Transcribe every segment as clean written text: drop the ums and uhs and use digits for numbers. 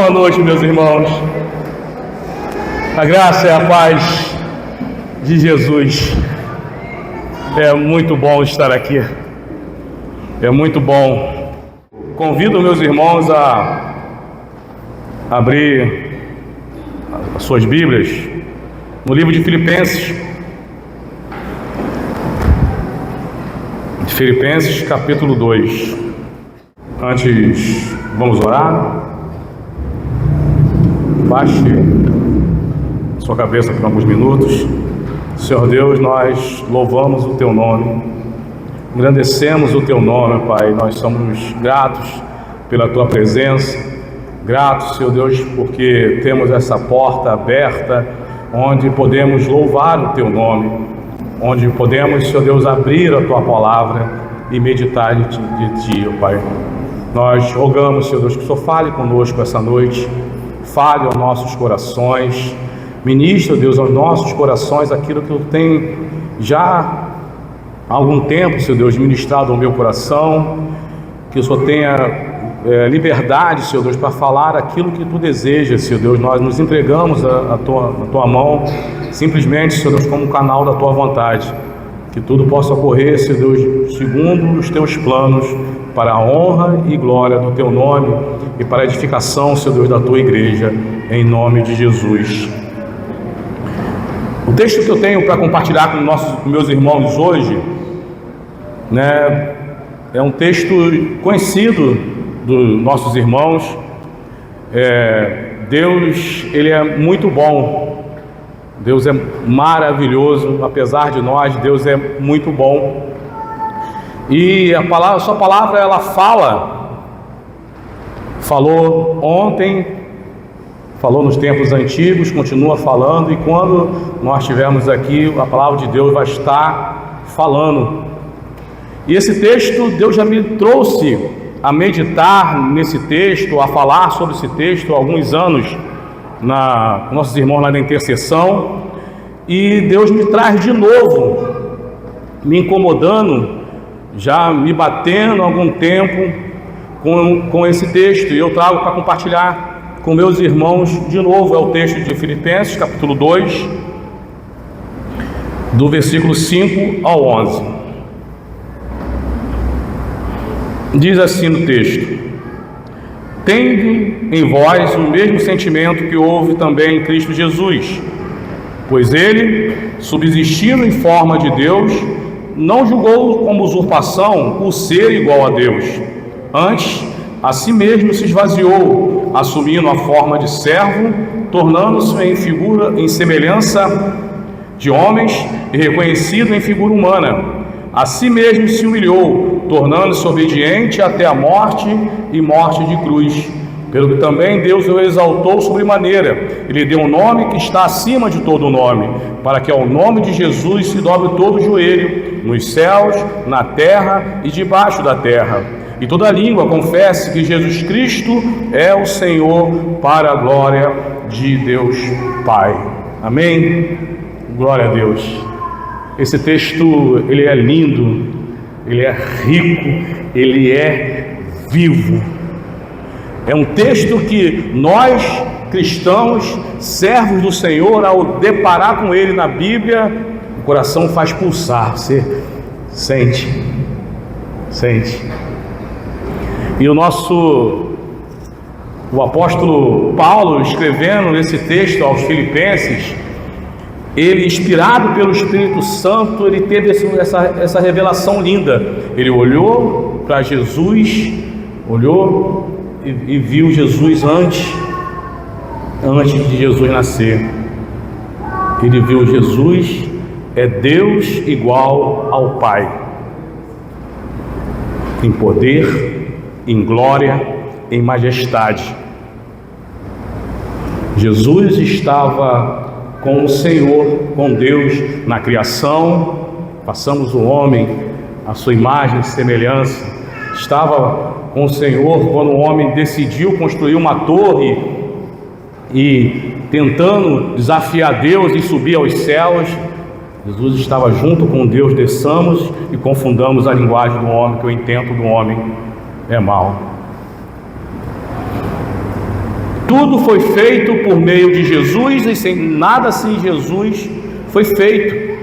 Boa noite, meus irmãos. A graça e a paz de Jesus. É muito bom estar aqui. É muito bom. Convido meus irmãos a abrir as suas Bíblias no livro de Filipenses. Filipenses capítulo 2. Antes, vamos orar. Baixe sua cabeça por alguns minutos. Senhor Deus, nós louvamos o Teu nome, engrandecemos o Teu nome, Pai. Nós somos gratos pela Tua presença, gratos, Senhor Deus, porque temos essa porta aberta, onde podemos louvar o Teu nome, onde podemos, Senhor Deus, abrir a Tua palavra e meditar de Ti, ó Pai. Nós rogamos, Senhor Deus, que o Senhor fale conosco essa noite, fale aos nossos corações, ministra, Deus, aos nossos corações aquilo que eu tenho já há algum tempo, Senhor Deus, ministrado ao meu coração, que o Senhor tenha liberdade, Senhor Deus, para falar aquilo que Tu desejas, Senhor Deus. Nós nos entregamos na tua mão, simplesmente, Senhor Deus, como um canal da Tua vontade, que tudo possa ocorrer, Senhor Deus, segundo os Teus planos, para a honra e glória do Teu nome e para a edificação, Senhor Deus, da Tua igreja, em nome de Jesus. O texto que eu tenho para compartilhar com meus irmãos hoje, é um texto conhecido dos nossos irmãos. Deus, Ele é muito bom, Deus é maravilhoso, apesar de nós, Deus é muito bom. E a sua palavra, ela falou ontem, falou nos tempos antigos, continua falando, e quando nós estivermos aqui, a palavra de Deus vai estar falando. E esse texto, Deus já me trouxe a meditar nesse texto, a falar sobre esse texto há alguns anos, com nossos irmãos lá na intercessão, e Deus me traz de novo, me incomodando, já me batendo há algum tempo com esse texto, e eu trago para compartilhar com meus irmãos de novo. É o texto de Filipenses, capítulo 2, do versículo 5 ao 11. Diz assim no texto: tende em vós o mesmo sentimento que houve também em Cristo Jesus, pois Ele, subsistindo em forma de Deus, não julgou como usurpação o ser igual a Deus. Antes, a si mesmo se esvaziou, assumindo a forma de servo, tornando-se em semelhança de homens e reconhecido em figura humana. A si mesmo se humilhou, tornando-se obediente até a morte e morte de cruz. Pelo que também Deus o exaltou sobremaneira, e lhe deu um nome que está acima de todo nome, para que ao nome de Jesus se dobre todo o joelho, nos céus, na terra e debaixo da terra, e toda língua confesse que Jesus Cristo é o Senhor, para a glória de Deus Pai. Amém? Glória a Deus. Esse texto, ele é lindo, ele é rico, ele é vivo. É um texto que nós, cristãos, servos do Senhor, ao deparar com ele na Bíblia, o coração faz pulsar. Você sente. E o apóstolo Paulo, escrevendo esse texto aos Filipenses, ele, inspirado pelo Espírito Santo, ele teve essa revelação linda. Ele olhou para Jesus, e viu Jesus antes de Jesus nascer. Ele viu Jesus é Deus igual ao Pai, em poder, em glória, em majestade. Jesus estava com o Senhor, com Deus na criação. Passamos o homem à sua imagem e semelhança. Estava com o Senhor quando o homem decidiu construir uma torre e tentando desafiar Deus e subir aos céus. Jesus estava junto com Deus. Desçamos e confundamos a linguagem do homem, que o intento do homem é mau. tudo foi feito por meio de Jesus, e sem nada sem Jesus foi feito.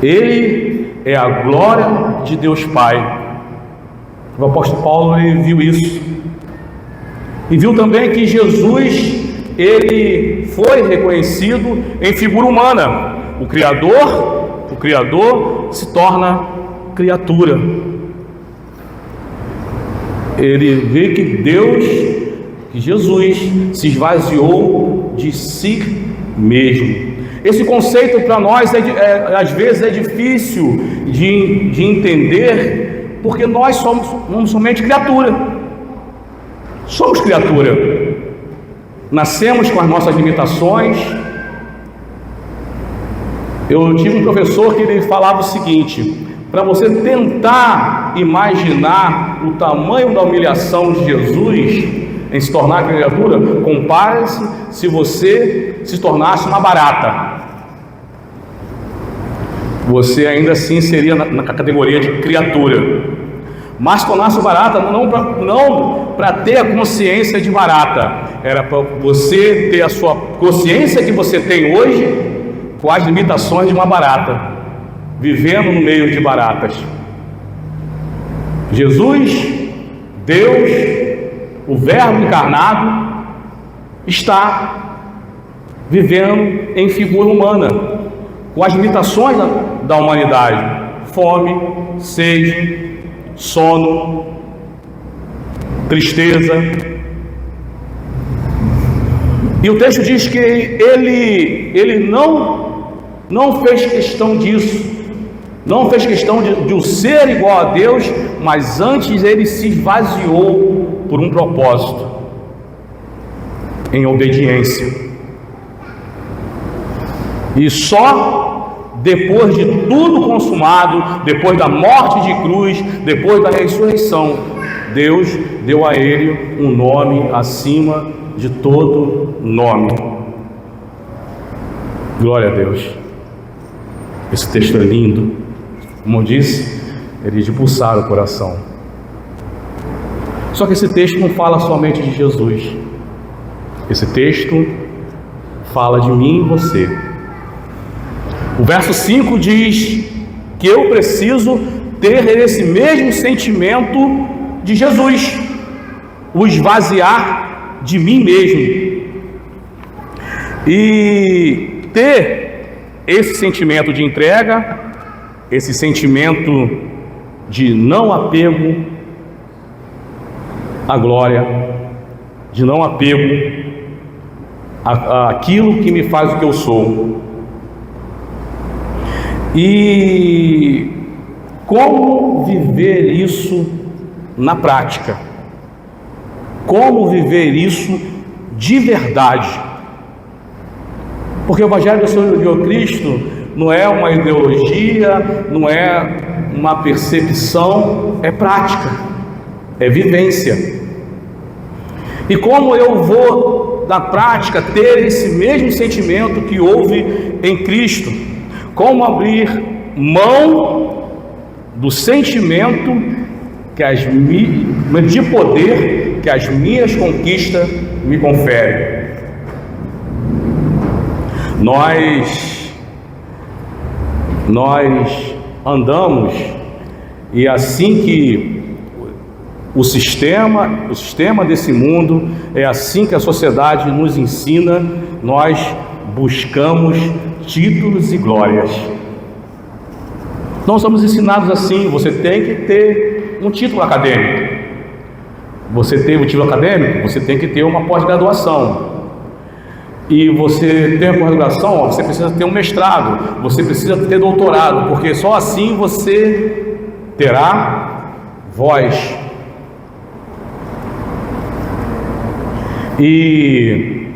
Ele é a glória de Deus Pai. O apóstolo Paulo, ele viu isso. E viu também que Jesus, ele foi reconhecido em figura humana. O Criador se torna criatura. Ele vê que Deus, que Jesus se esvaziou de si mesmo. Esse conceito para nós às vezes é difícil de entender, porque nós somos somente criatura. Somos criatura. Nascemos com as nossas limitações. Eu tive um professor que ele falava o seguinte: para você tentar imaginar o tamanho da humilhação de Jesus em se tornar criatura, compare-se se você se tornasse uma barata. Você ainda assim seria na categoria de criatura. Mas se tornasse barata não para ter a consciência de barata, era para você ter a sua consciência que você tem hoje com as limitações de uma barata, vivendo no meio de baratas. Jesus, Deus, o Verbo encarnado, está vivendo em figura humana, com as limitações da humanidade: fome, sede, sono, tristeza. E o texto diz que ele não fez questão disso, não fez questão de o ser igual a Deus, mas antes ele se esvaziou por um propósito, em obediência. E só depois de tudo consumado, depois da morte de cruz, depois da ressurreição, Deus deu a ele um nome acima de todo nome. Glória a Deus. Esse texto é lindo. Como eu disse, ele é de pulsar o coração. Só que esse texto não fala somente de Jesus. Esse texto fala de mim e você. O verso 5 diz que eu preciso ter esse mesmo sentimento de Jesus, o esvaziar de mim mesmo. E ter esse sentimento de entrega, esse sentimento de não apego à glória, de não apego àquilo que me faz o que eu sou. E como viver isso na prática? Como viver isso de verdade? Porque o Evangelho do Senhor Jesus Cristo não é uma ideologia, não é uma percepção, é prática, é vivência. E como eu vou, na prática, ter esse mesmo sentimento que houve em Cristo? Como abrir mão do sentimento de poder que as minhas conquistas me conferem? Nós andamos, e assim que o sistema desse mundo, é assim que a sociedade nos ensina, nós buscamos títulos e glórias. Nós somos ensinados assim: você tem que ter um título acadêmico. Você tem um título acadêmico, você tem que ter uma pós-graduação. E você tem a pós-graduação, você precisa ter um mestrado, você precisa ter doutorado, porque só assim você terá voz. E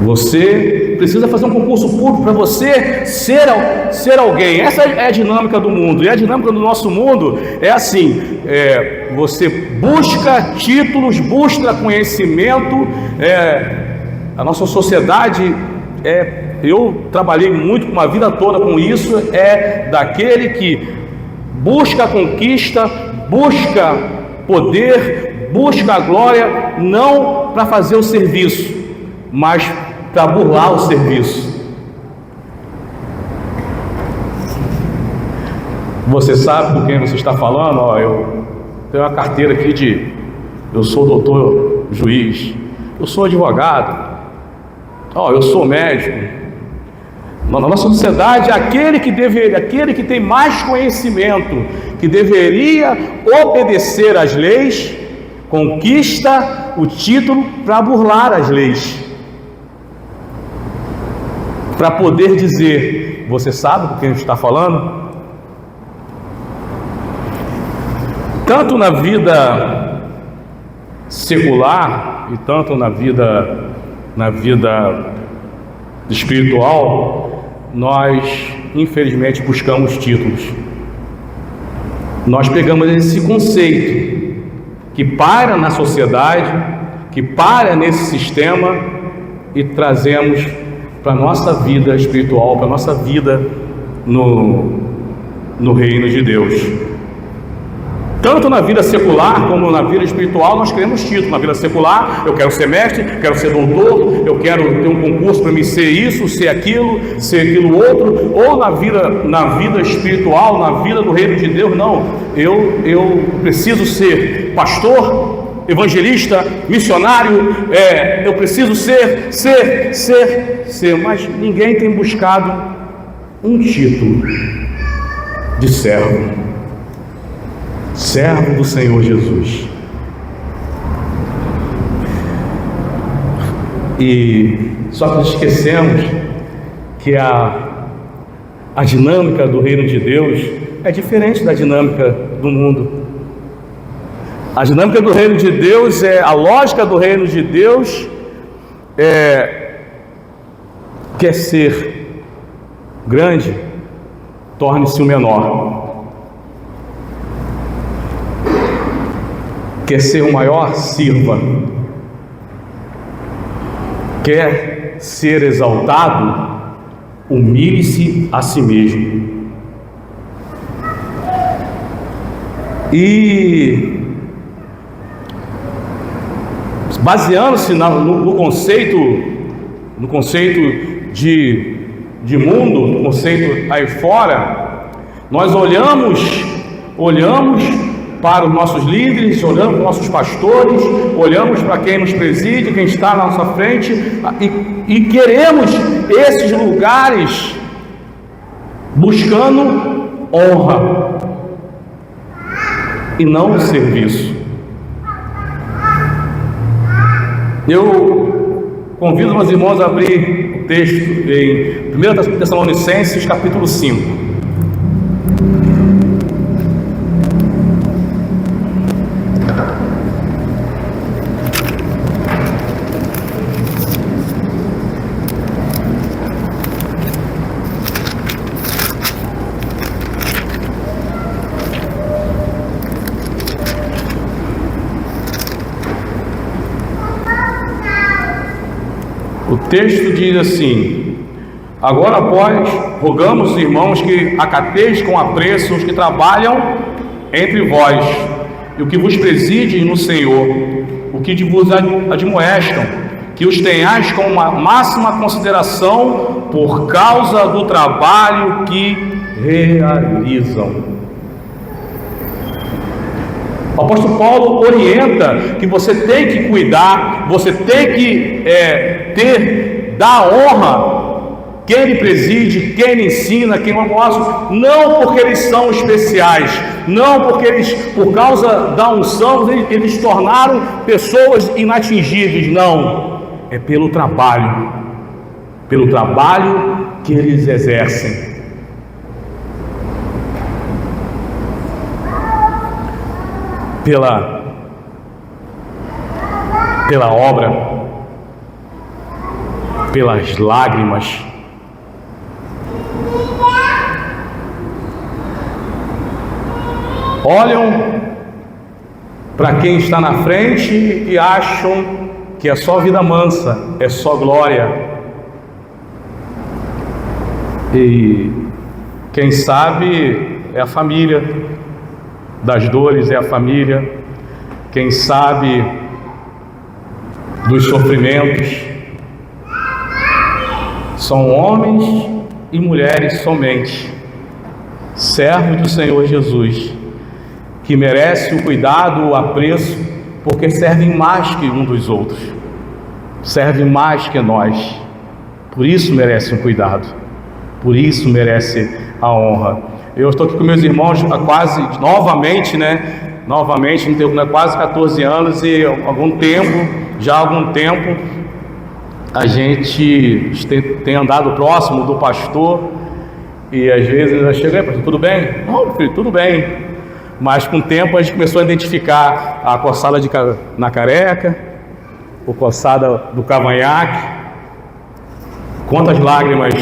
você precisa fazer um concurso público para você ser alguém. Essa é a dinâmica do mundo. E a dinâmica do nosso mundo é assim: você busca títulos, busca conhecimento. A nossa sociedade, eu trabalhei muito, uma vida toda com isso, é daquele que busca a conquista, busca poder, busca a glória não para fazer o serviço, mas para burlar o serviço. Você sabe com quem você está falando? Eu tenho uma carteira aqui eu sou doutor juiz, eu sou advogado, eu sou médico. Na nossa sociedade, aquele que tem mais conhecimento, que deveria obedecer às leis, conquista o título para burlar as leis, para poder dizer: você sabe com quem está falando? Tanto na vida secular e tanto na vida espiritual, nós infelizmente buscamos títulos. Nós pegamos esse conceito que para na sociedade, que para nesse sistema, e trazemos para a nossa vida espiritual, para a nossa vida no reino de Deus. Tanto na vida secular como na vida espiritual nós queremos título. Na vida secular eu quero ser mestre, quero ser doutor, eu quero ter um concurso para me ser isso, ser aquilo outro. Ou na vida espiritual, na vida do reino de Deus, não, eu preciso ser pastor, evangelista, missionário, eu preciso ser, mas ninguém tem buscado um título de servo do Senhor Jesus. E só que esquecemos que a dinâmica do reino de Deus é diferente da dinâmica do mundo. A dinâmica do reino de Deus a lógica do reino de Deus quer ser grande, torne-se o menor. Quer ser o maior, sirva. Quer ser exaltado, humilhe-se a si mesmo. E baseando-se no conceito de mundo, no conceito aí fora, nós olhamos para os nossos líderes, olhamos para os nossos pastores, olhamos para quem nos preside, quem está na nossa frente, e queremos esses lugares buscando honra e não o serviço. Eu convido meus irmãos a abrir o texto em 1 Tessalonicenses capítulo 5. O texto diz assim: agora, pois, rogamos, irmãos, que acateis com apreço os que trabalham entre vós, e o que vos preside no Senhor, o que vos admoestam, que os tenhais com uma máxima consideração por causa do trabalho que realizam. O apóstolo Paulo orienta que você tem que cuidar, você tem que dar honra quem lhe preside, quem lhe ensina, quem lhe mostra, não porque eles são especiais, não porque eles, por causa da unção, eles se tornaram pessoas inatingíveis, não, é pelo trabalho que eles exercem. Pela obra, pelas lágrimas. Olham para quem está na frente e acham que é só vida mansa, é só glória. E quem sabe é a família das dores, é a família. quem sabe dos sofrimentos, são homens e mulheres somente, servos do Senhor Jesus, que merecem o cuidado, o apreço, porque servem mais que um dos outros, servem mais que nós, por isso merecem o cuidado, por isso merecem a honra. Eu estou aqui com meus irmãos há quase, novamente, quase 14 anos, e há algum tempo, a gente tem andado próximo do pastor, e às vezes eu chego, pastor, tudo bem? Não, filho, tudo bem. Mas com o tempo a gente começou a identificar a coçada na careca, a coçada do cavanhaque, quantas lágrimas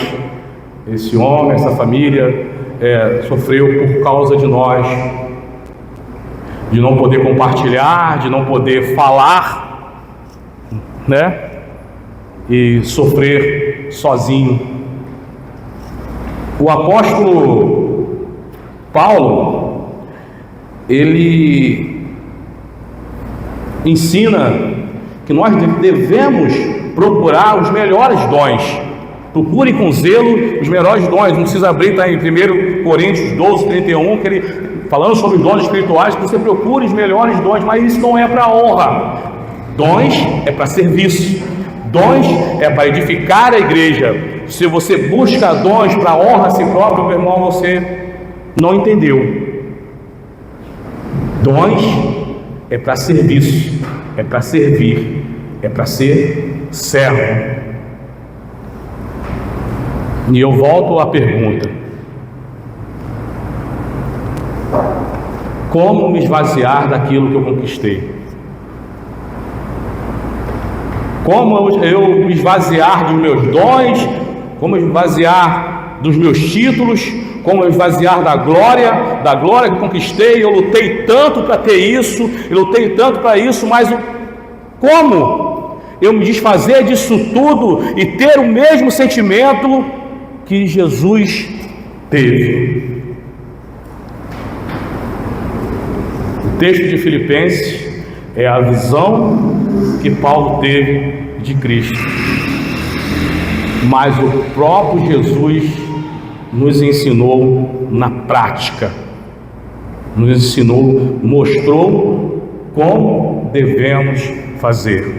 esse homem, essa família sofreu por causa de nós, de não poder compartilhar, de não poder falar, né? E sofrer sozinho. O apóstolo Paulo, ele ensina que nós devemos procurar os melhores dons. Procure com zelo os melhores dons. Não precisa abrir, está em 1 Coríntios 12, 31, que ele, falando sobre os dons espirituais, que você procure os melhores dons, mas isso não é para honra. Dons é para serviço. Dons é para edificar a igreja. Se você busca dons para honra a si próprio, meu irmão, você não entendeu. Dons é para serviço, é para servir, é para ser servo. E eu volto à pergunta: como me esvaziar daquilo que eu conquistei? Como eu me esvaziar dos meus dons? Como eu esvaziar dos meus títulos? Como eu esvaziar da glória que eu conquistei? Eu lutei tanto para ter isso, eu lutei tanto para isso, mas como eu me desfazer disso tudo e ter o mesmo sentimento que Jesus teve? O texto de Filipenses é a visão que Paulo teve de Cristo, mas o próprio Jesus nos ensinou na prática, mostrou como devemos fazer.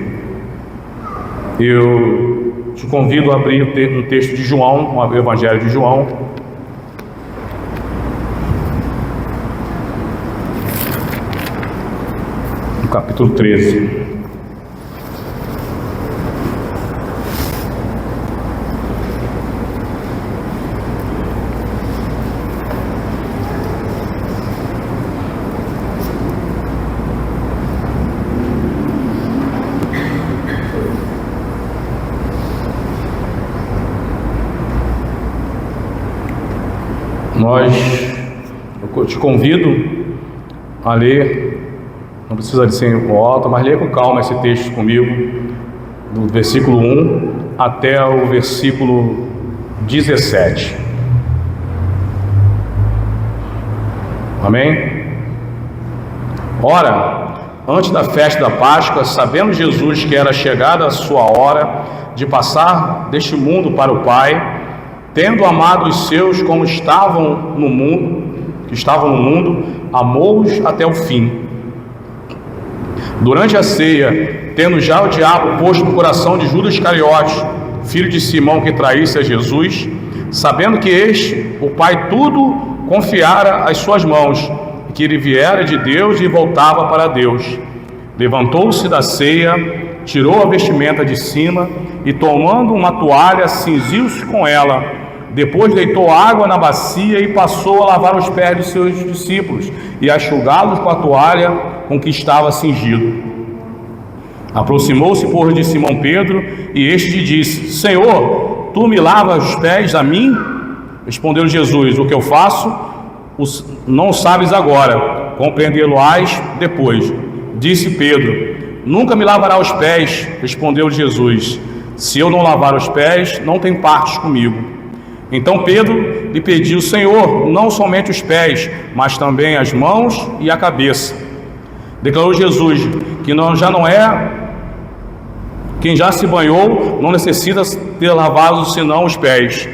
Eu te convido a abrir um texto de João, o Evangelho de João, no capítulo 13. Eu te convido a ler, não precisa de ser em alta, mas leia com calma esse texto comigo, do versículo 1 até o versículo 17. Amém? Ora, antes da festa da Páscoa, sabendo Jesus que era chegada a sua hora de passar deste mundo para o Pai, tendo amado os seus como estavam no mundo, amou-os até o fim. Durante a ceia, tendo já o diabo posto no coração de Judas Iscariotes, filho de Simão, que traísse a Jesus, sabendo que este, o Pai, tudo confiara às suas mãos, e que ele viera de Deus e voltava para Deus, levantou-se da ceia, tirou a vestimenta de cima e, tomando uma toalha, cingiu-se com ela. Depois deitou água na bacia e passou a lavar os pés dos seus discípulos e a enxugá-los com a toalha com que estava cingido. Aproximou-se, pois, de Simão Pedro, e este lhe disse: Senhor, tu me lavas os pés a mim? Respondeu Jesus: O que eu faço, não sabes agora, compreendê-lo-ás depois. Disse Pedro: Nunca me lavará os pés. Respondeu Jesus: Se eu não lavar os pés, não tem partes comigo. Então Pedro lhe pediu: Senhor, não somente os pés, mas também as mãos e a cabeça. Declarou Jesus que já não é, quem já se banhou não necessita ter lavado senão os pés,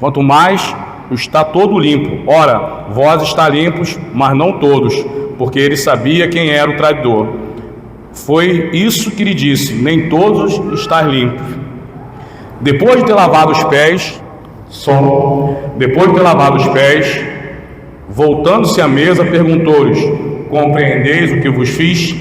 quanto mais está todo limpo. Ora, vós está limpos, mas não todos, porque ele sabia quem era o traidor. Foi isso que lhe disse: nem todos estáis limpos. Depois de ter lavado os pés, voltando-se à mesa, perguntou-lhes: compreendeis o que vos fiz?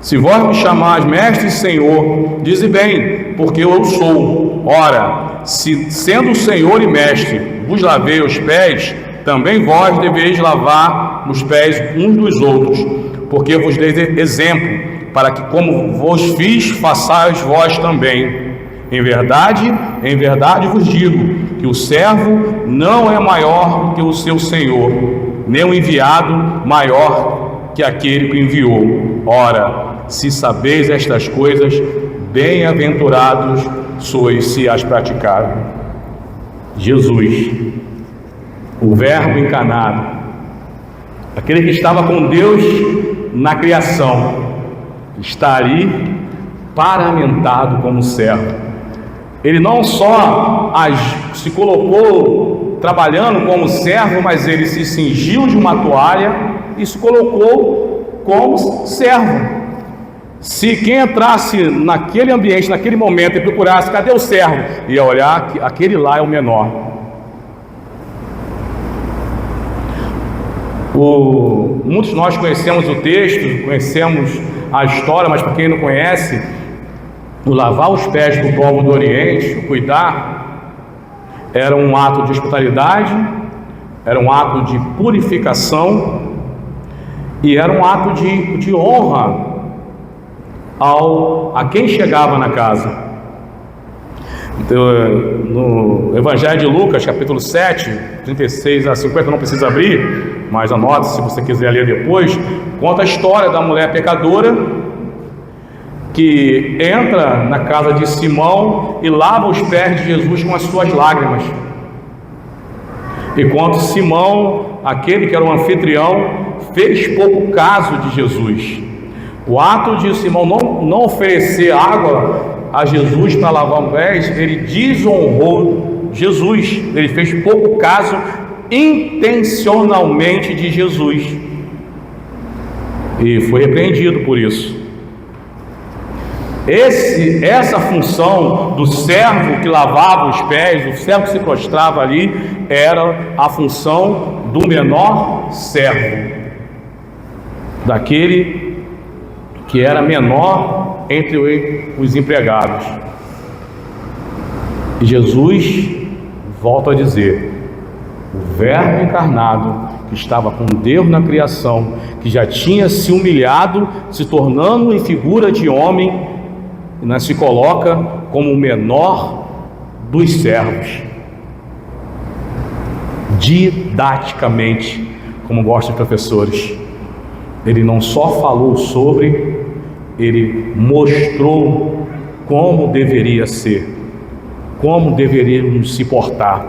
Se vós me chamais mestre e senhor, dize bem, porque eu sou. Ora, se sendo o senhor e mestre vos lavei os pés, também vós deveis lavar os pés uns dos outros, porque vos dei exemplo, para que como vos fiz, façais vós também. Em verdade vos digo, que o servo não é maior que o seu senhor, nem o enviado maior que aquele que enviou. Ora, se sabeis estas coisas, bem-aventurados sois se as praticarem. Jesus, o Verbo encarnado, aquele que estava com Deus na criação, está ali paramentado como servo. Ele não só se colocou trabalhando como servo, mas ele se cingiu de uma toalha e se colocou como servo. Se quem entrasse naquele ambiente, naquele momento, e procurasse, cadê o servo? Ia olhar que aquele lá é o menor. Muitos de nós conhecemos o texto, conhecemos a história, mas para quem não conhece, o lavar os pés do povo do Oriente, o cuidar, era um ato de hospitalidade, era um ato de purificação e era um ato de honra a quem chegava na casa. Então, no Evangelho de Lucas, capítulo 7, 36 a 50, não precisa abrir, mas anote se você quiser ler depois, conta a história da mulher pecadora que entra na casa de Simão e lava os pés de Jesus com as suas lágrimas. Enquanto Simão, aquele que era o anfitrião, fez pouco caso de Jesus. O ato de Simão não oferecer água a Jesus para lavar os pés, ele desonrou Jesus. Ele fez pouco caso intencionalmente de Jesus e foi repreendido por isso. Essa função do servo que lavava os pés, do servo que se prostrava ali, era a função do menor servo, daquele que era menor entre os empregados. E Jesus volta a dizer: o Verbo encarnado, que estava com Deus na criação, que já tinha se humilhado, se tornando em figura de homem, se coloca como o menor dos servos. Didaticamente, como gostam os professores, ele não só falou sobre, ele mostrou como deveria ser, como deveríamos se portar.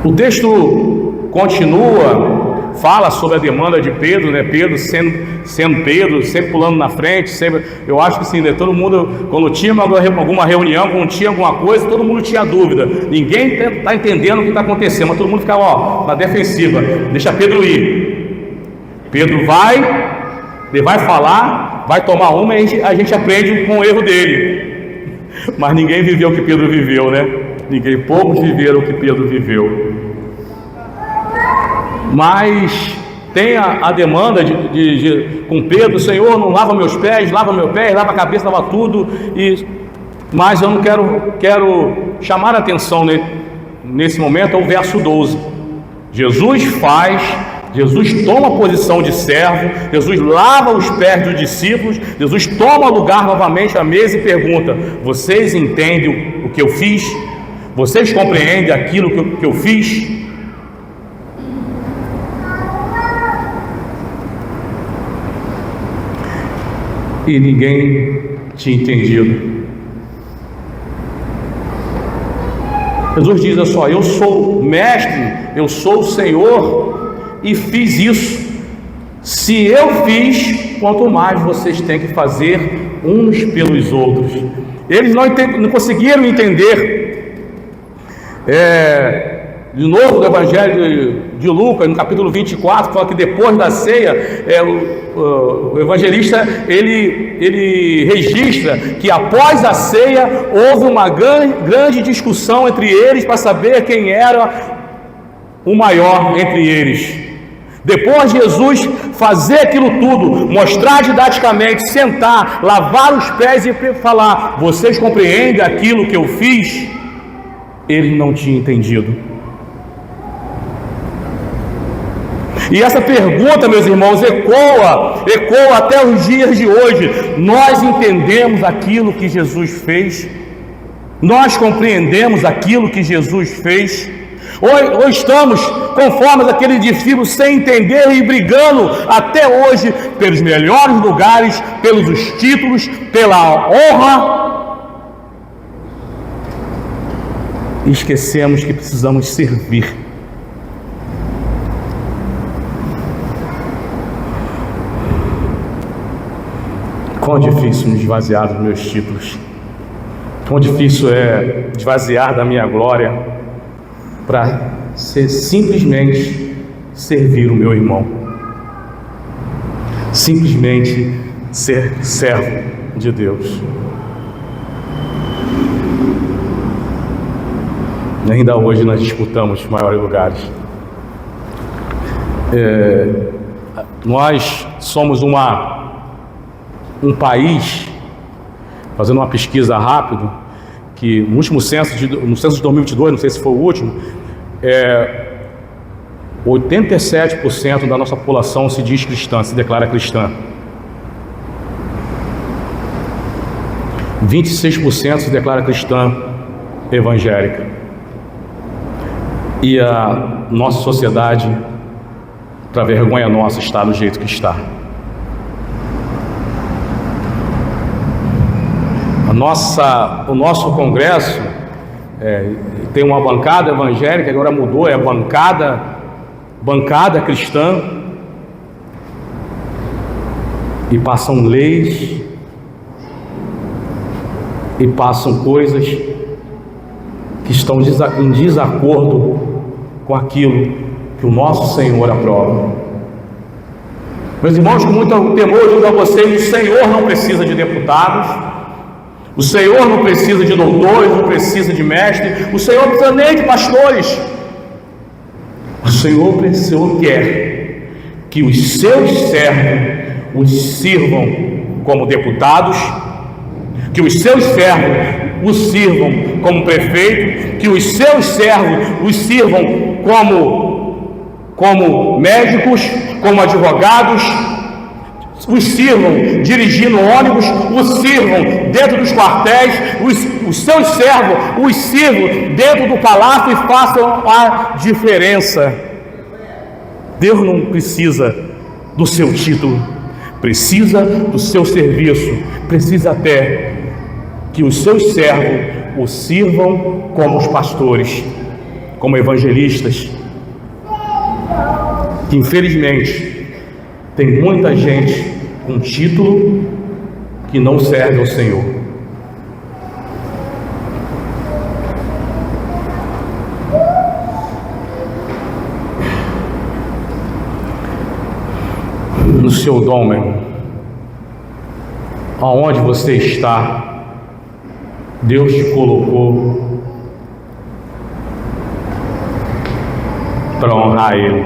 O texto continua, fala sobre a demanda de Pedro, né? Pedro sendo Pedro, sempre pulando na frente, sempre. Eu acho que sim, né? Todo mundo, quando tinha alguma reunião, quando tinha alguma coisa, todo mundo tinha dúvida. Ninguém está entendendo o que está acontecendo, mas todo mundo ficava na defensiva. Deixa Pedro ir. Pedro vai falar, vai tomar uma e a gente aprende com o erro dele. Mas ninguém viveu o que Pedro viveu, né? Poucos viveram o que Pedro viveu. Mas tem a demanda com Pedro: Senhor, não lava meus pés, lava meu pé, lava a cabeça, lava tudo. Mas eu não quero chamar a atenção nesse momento, é o verso 12. Jesus toma a posição de servo, Jesus lava os pés dos discípulos, Jesus toma lugar novamente à mesa e pergunta: vocês entendem o que eu fiz? Vocês compreendem aquilo que eu fiz? E ninguém tinha entendido. Jesus diz: olha só, eu sou mestre, eu sou o Senhor e fiz isso. Se eu fiz, quanto mais vocês têm que fazer uns pelos outros. Eles não conseguiram entender. De novo, no Evangelho de Lucas, no capítulo 24, fala que depois da ceia, o evangelista ele registra que após a ceia houve uma grande discussão entre eles para saber quem era o maior entre eles. Depois de Jesus fazer aquilo tudo, mostrar didaticamente, sentar, lavar os pés e falar: vocês compreendem aquilo que eu fiz? Ele não tinha entendido. E essa pergunta, meus irmãos, ecoa até os dias de hoje. Nós entendemos aquilo que Jesus fez? Nós compreendemos aquilo que Jesus fez? Ou estamos conformes aquele discípulo sem entender e brigando até hoje pelos melhores lugares, pelos títulos, pela honra? E esquecemos que precisamos servir. Quão difícil me esvaziar dos meus títulos. Quão difícil é esvaziar da minha glória para simplesmente servir o meu irmão. Simplesmente ser servo de Deus. E ainda hoje nós disputamos maiores lugares. Nós somos um país, fazendo uma pesquisa rápida, que no último censo de 2022, não sei se foi o último, 87% da nossa população se diz cristã, se declara cristã. 26% se declara cristã evangélica. E a nossa sociedade, para vergonha nossa, está do jeito que está. O nosso congresso tem uma bancada evangélica, agora mudou, é a bancada cristã, e passam leis e passam coisas que estão em desacordo com aquilo que o nosso Senhor aprova. Meus irmãos, com muito temor eu digo a vocês: o Senhor não precisa de deputados, o Senhor não precisa de doutores, não precisa de mestres, o Senhor não precisa nem de pastores. O Senhor quer que os seus servos os sirvam como deputados, que os seus servos os sirvam como prefeito, que os seus servos os sirvam como médicos, como advogados, os sirvam dirigindo ônibus, os sirvam dentro dos quartéis, os seus servos os sirvam dentro do palácio e façam a diferença. Deus não precisa do seu título, precisa do seu serviço, precisa até que os seus servos o sirvam como os pastores, como evangelistas, que infelizmente tem muita gente com título que não serve ao Senhor. No seu dom, meu irmão, aonde você está, Deus te colocou para honrar Ele.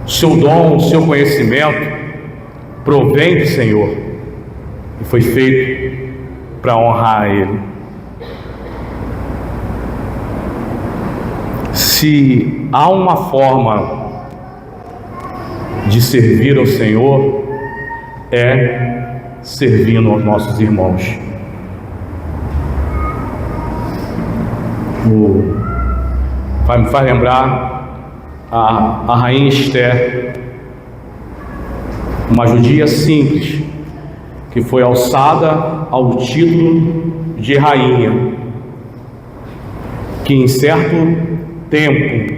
O seu dom, o seu conhecimento provém do Senhor e foi feito para honrar Ele. Se há uma forma de servir ao Senhor, é servindo aos nossos irmãos. Me faz lembrar a rainha Esther, uma judia simples, que foi alçada ao título de rainha, que em certo tempo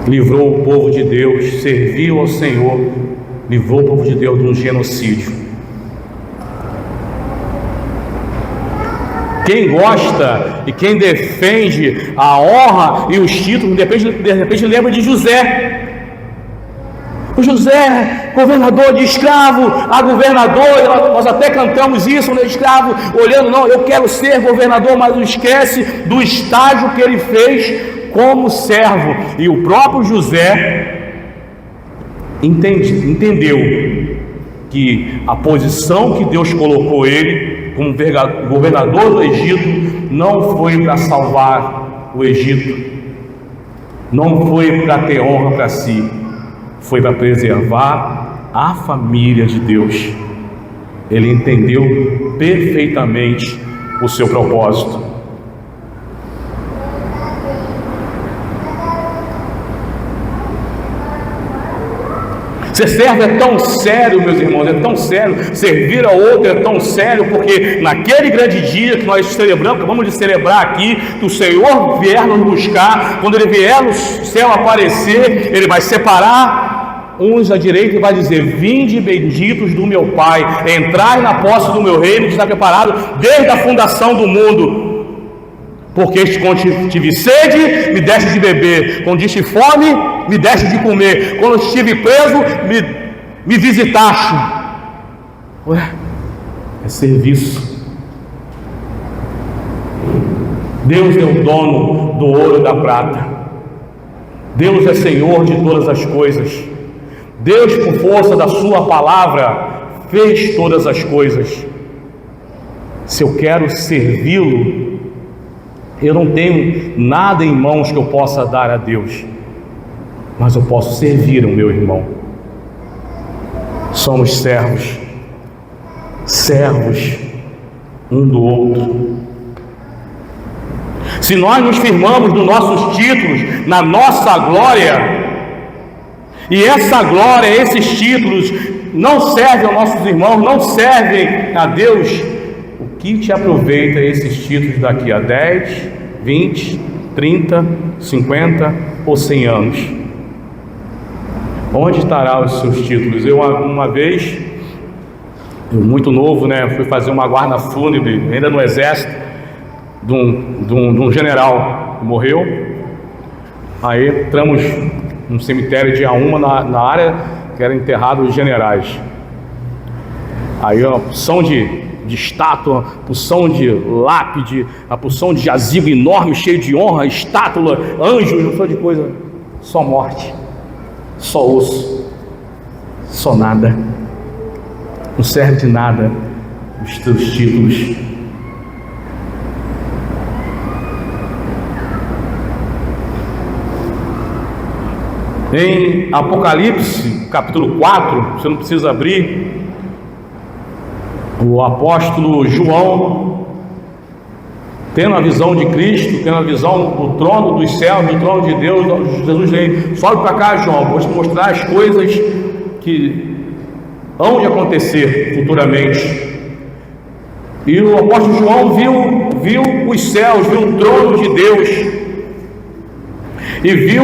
livrou o povo de Deus, serviu ao Senhor, livrou o povo de Deus de um genocídio. Quem gosta e quem defende a honra e os títulos, de repente lembra de José. O José, governador de escravo, a governador, nós até cantamos isso, né? Escravo, olhando, não, eu quero ser governador, mas não esquece do estágio que ele fez como servo. E o próprio José entendeu que a posição que Deus colocou ele como governador do Egito não foi para salvar o Egito, não foi para ter honra para si, foi para preservar a família de Deus. Ele entendeu perfeitamente o seu propósito. Ser servo é tão sério, meus irmãos, é tão sério. Servir ao outro é tão sério, porque naquele grande dia que nós celebramos, que vamos celebrar aqui, que o Senhor vier nos buscar, quando Ele vier no céu aparecer, Ele vai separar uns à direita e vai dizer: vinde benditos do meu Pai, entrai na posse do meu reino que está preparado desde a fundação do mundo. Porque quando tive sede, me deste de beber, quando tive fome, me deste de comer, quando estive preso, me visitaste. Ué, é serviço. Deus é o dono do ouro e da prata. Deus é Senhor de todas as coisas. Deus, por força da sua palavra, fez todas as coisas. Se eu quero servi-lo, eu não tenho nada em mãos que eu possa dar a Deus, mas eu posso servir o meu irmão. Somos servos um do outro. Se nós nos firmamos nos nossos títulos, na nossa glória, e essa glória, esses títulos não servem aos nossos irmãos, não servem a Deus, o que te aproveita esses títulos daqui a 10, 20, 30, 50 ou 100 anos? Onde estarão os seus títulos? Eu uma vez, muito novo, né, fui fazer uma guarda fúnebre, ainda no exército, de um general que morreu. Aí entramos num cemitério de A1 na área que era enterrado os generais. Aí a porção de estátua, a porção de lápide, a porção de jazigo enorme, cheio de honra, estátua, anjos, não sei de coisa, só morte, só osso, só nada. Não serve de nada os teus títulos. Em Apocalipse, capítulo 4, você não precisa abrir, o apóstolo João, tendo a visão de Cristo, tendo a visão do trono dos céus, do trono de Deus, Jesus diz: sobe para cá, João, vou te mostrar as coisas que hão de acontecer futuramente. E o apóstolo João viu os céus, viu o trono de Deus, e viu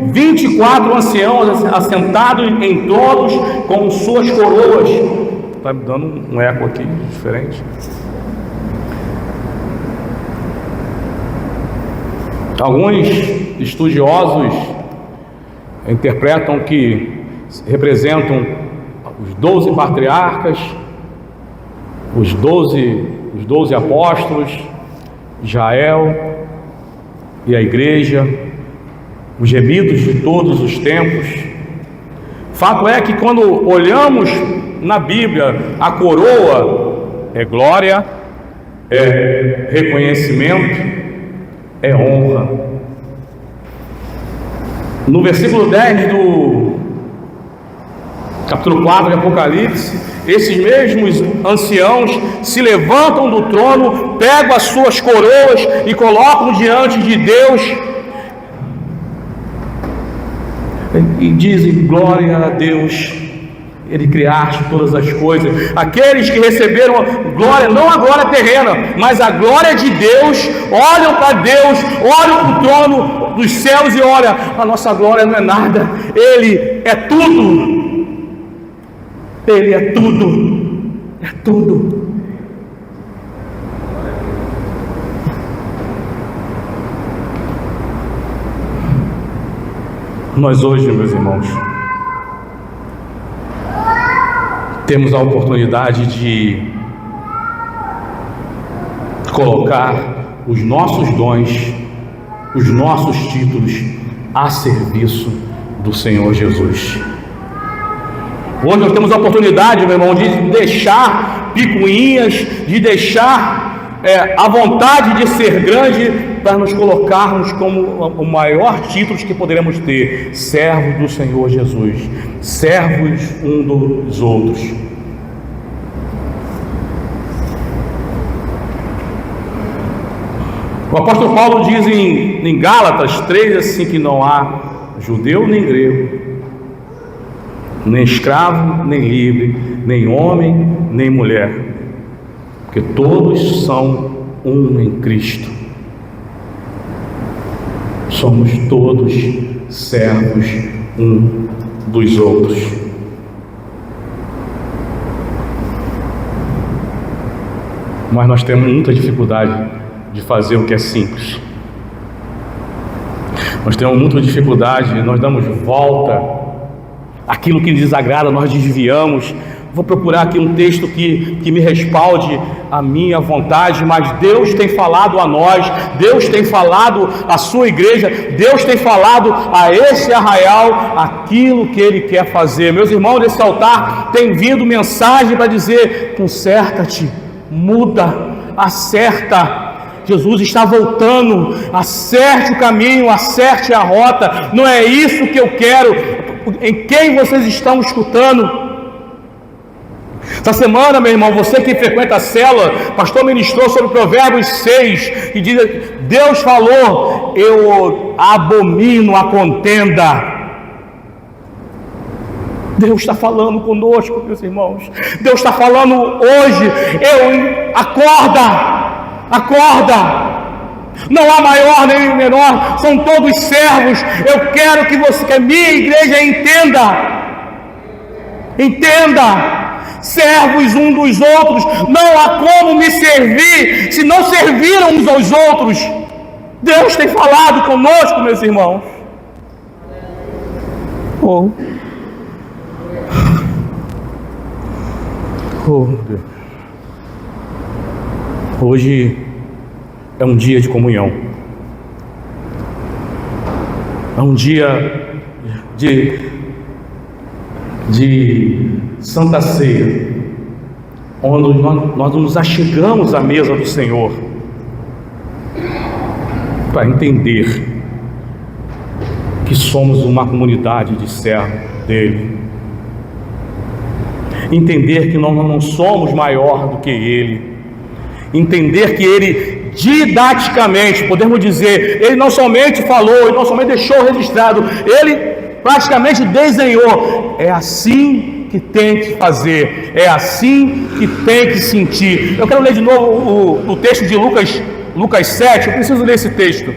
24 anciãos assentados em tronos com suas coroas. Está me dando um eco aqui diferente. Alguns estudiosos interpretam que representam os 12 patriarcas, os 12 apóstolos, Israel e a igreja, os gemidos de todos os tempos. Fato é que quando olhamos na Bíblia, a coroa é glória, é reconhecimento, é honra. No versículo 10 do capítulo 4 de Apocalipse, esses mesmos anciãos se levantam do trono, pegam as suas coroas e colocam diante de Deus e dizem: glória a Deus, Ele criaste todas as coisas. Aqueles que receberam glória, não a glória terrena, mas a glória de Deus, olham para Deus, olham para o trono, dos céus e olha, a nossa glória não é nada, Ele é tudo. Ele é tudo. É tudo. Nós hoje, meus irmãos, temos a oportunidade de colocar os nossos dons, os nossos títulos a serviço do Senhor Jesus. Hoje nós temos a oportunidade, meu irmão, de deixar picuinhas, de deixar a vontade de ser grande, para nos colocarmos como o maior título que poderemos ter: servos do Senhor Jesus, servos um dos outros. O apóstolo Paulo diz em Gálatas 3 assim, que não há judeu nem grego, nem escravo nem livre, nem homem nem mulher, porque todos são um em Cristo. Somos todos servos um dos outros. Mas nós temos muita dificuldade de fazer o que é simples. Nós temos muita dificuldade, nós damos volta. Aquilo que desagrada, nós desviamos. Vou procurar aqui um texto que me respalde a minha vontade, mas Deus tem falado a nós, Deus tem falado à sua igreja, Deus tem falado a esse arraial aquilo que Ele quer fazer. Meus irmãos, nesse altar tem vindo mensagem para dizer: conserta-te, muda, acerta. Jesus está voltando, acerte o caminho, acerte a rota. Não é isso que eu quero. Em quem vocês estão escutando? Essa semana, meu irmão, você que frequenta a célula, o pastor ministrou sobre Provérbios 6, que diz: Deus falou, eu abomino a contenda. Deus está falando conosco, meus irmãos. Deus está falando hoje: acorda. Não há maior nem menor, são todos servos. Eu quero que a minha igreja entenda. Servos um dos outros. Não há como me servir se não serviram uns aos outros. Deus tem falado conosco, meus irmãos. Oh Deus. Hoje é um dia de comunhão. É um dia de Santa Ceia, onde nós nos achegamos à mesa do Senhor para entender que somos uma comunidade de servos dele, entender que nós não somos maior do que ele, entender que ele didaticamente, podemos dizer, ele não somente falou, ele não somente deixou registrado, ele praticamente desenhou. É assim que tem que fazer, é assim que tem que sentir. Eu quero ler de novo o texto de Lucas 7, eu preciso ler esse texto.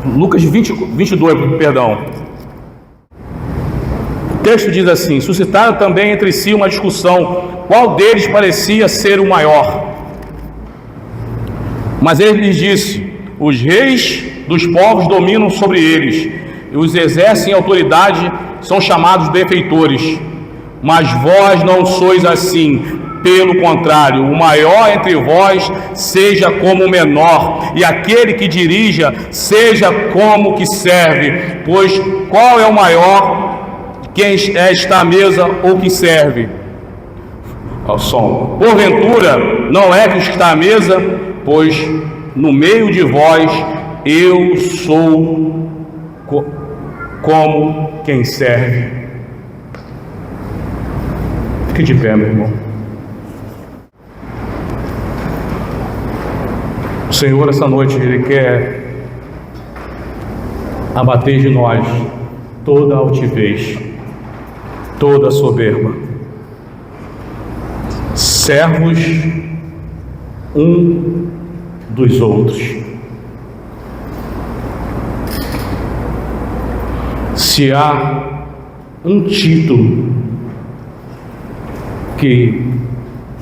Lucas 22, perdão. O texto diz assim: suscitaram também entre si uma discussão, qual deles parecia ser o maior. Mas ele lhes disse: os reis dos povos dominam sobre eles, e os exercem autoridade, são chamados benfeitores. Mas vós não sois assim, pelo contrário, o maior entre vós seja como o menor, e aquele que dirija seja como o que serve. Pois qual é o maior, quem está à mesa ou que serve? Ao som. Porventura não é que está à mesa, pois no meio de vós eu sou como quem serve. Fique de pé, meu irmão. O Senhor, essa noite, Ele quer abater de nós toda a altivez, toda a soberba. Servos um dos outros. Se há um título que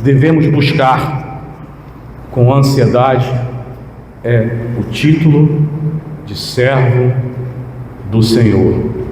devemos buscar com ansiedade, é o título de servo do Senhor.